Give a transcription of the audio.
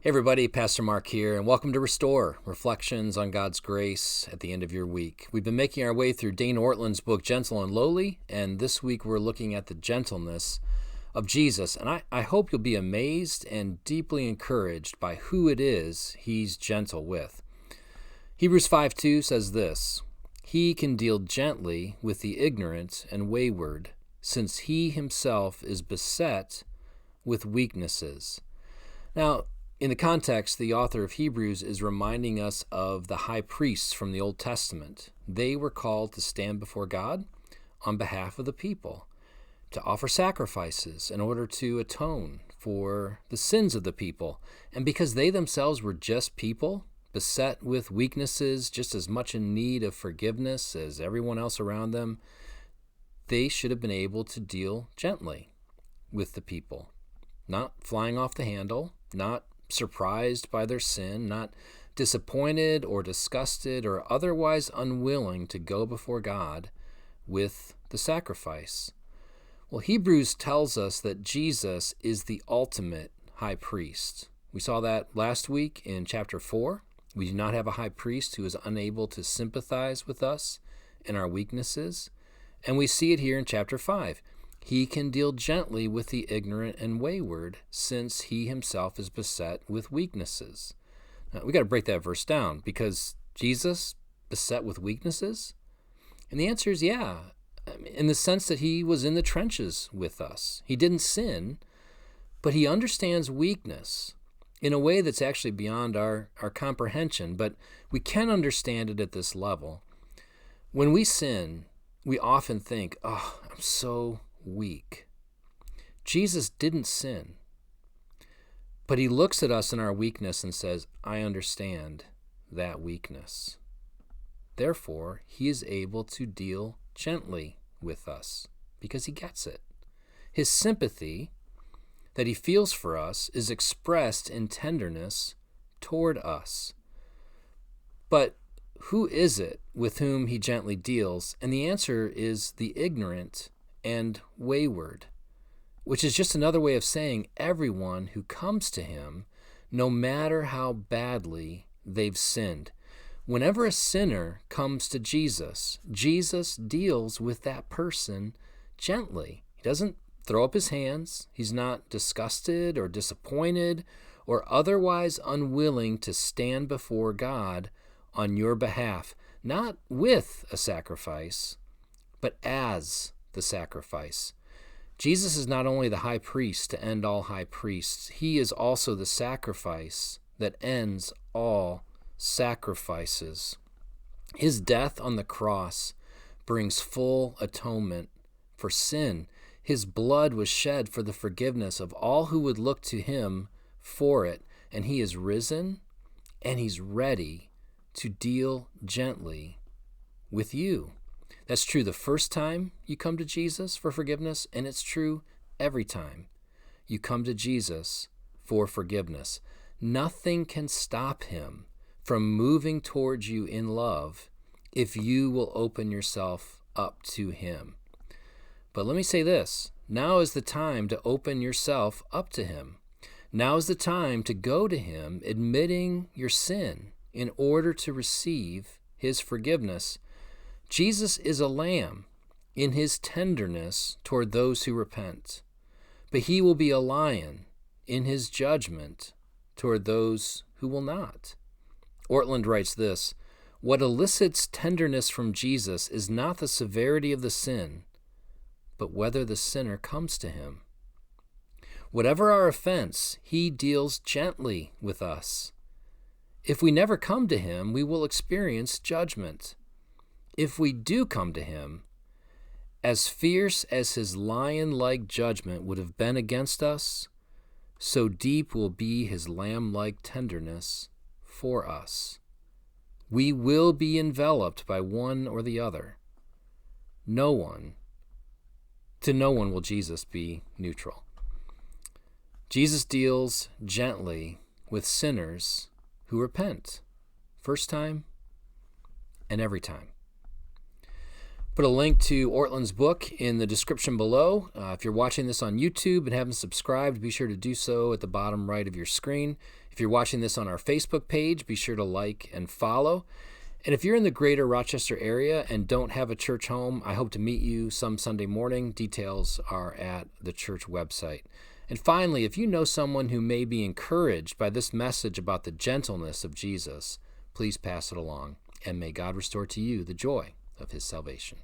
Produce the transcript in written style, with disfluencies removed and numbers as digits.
Hey everybody, Pastor Mark here, and welcome to Restore, Reflections on God's Grace at the End of Your Week. We've been making our way through Dane Ortlund's book, Gentle and Lowly, and this week we're looking at the gentleness of Jesus. And I hope you'll be amazed and deeply encouraged by who it is he's gentle with. Hebrews 5:2 says this, "He can deal gently with the ignorant and wayward, since he himself is beset with weaknesses." Now, in the context, the author of Hebrews is reminding us of the high priests from the Old Testament. They were called to stand before God on behalf of the people, to offer sacrifices in order to atone for the sins of the people. And because they themselves were just people, beset with weaknesses, just as much in need of forgiveness as everyone else around them, they should have been able to deal gently with the people, not flying off the handle, not surprised by their sin, not disappointed or disgusted or otherwise unwilling to go before God with the sacrifice. Well, Hebrews tells us that Jesus is the ultimate high priest. We saw that last week in chapter 4. We do not have a high priest who is unable to sympathize with us in our weaknesses. And we see it here in chapter 5. He can deal gently with the ignorant and wayward, since he himself is beset with weaknesses. Now, we got to break that verse down, because Jesus beset with weaknesses? And the answer is yeah, in the sense that he was in the trenches with us. He didn't sin, but he understands weakness in a way that's actually beyond our comprehension, but we can understand it at this level. When we sin, we often think, oh, I'm so weak. Jesus didn't sin, but he looks at us in our weakness and says, I understand that weakness. Therefore, he is able to deal gently with us because he gets it. His sympathy that he feels for us is expressed in tenderness toward us. But who is it with whom he gently deals? And the answer is the ignorant and wayward, which is just another way of saying everyone who comes to him, no matter how badly they've sinned. Whenever a sinner comes to Jesus, Jesus deals with that person gently. He doesn't throw up his hands. He's not disgusted or disappointed or otherwise unwilling to stand before God on your behalf, not with a sacrifice, but as the sacrifice. Jesus is not only the high priest to end all high priests, he is also the sacrifice that ends all sacrifices. His death on the cross brings full atonement for sin. His blood was shed for the forgiveness of all who would look to him for it, and he is risen and he's ready to deal gently with you. That's true the first time you come to Jesus for forgiveness, and it's true every time you come to Jesus for forgiveness. Nothing can stop him from moving towards you in love if you will open yourself up to him. But let me say this, now is the time to open yourself up to him. Now is the time to go to him admitting your sin in order to receive his forgiveness. Jesus is a lamb in his tenderness toward those who repent, but he will be a lion in his judgment toward those who will not. Ortlund writes this, "What elicits tenderness from Jesus is not the severity of the sin, but whether the sinner comes to him. Whatever our offense, he deals gently with us. If we never come to him, we will experience judgment. If we do come to him, as fierce as his lion-like judgment would have been against us, so deep will be his lamb-like tenderness for us. We will be enveloped by one or the other. To no one will Jesus be neutral." Jesus deals gently with sinners who repent, first time and every time. Put a link to Ortlund's book in the description below. If you're watching this on YouTube and haven't subscribed, be sure to do so at the bottom right of your screen. If you're watching this on our Facebook page, be sure to like and follow. And if you're in the greater Rochester area and don't have a church home, I hope to meet you some Sunday morning. Details are at the church website. And finally, if you know someone who may be encouraged by this message about the gentleness of Jesus, please pass it along. And may God restore to you the joy of his salvation.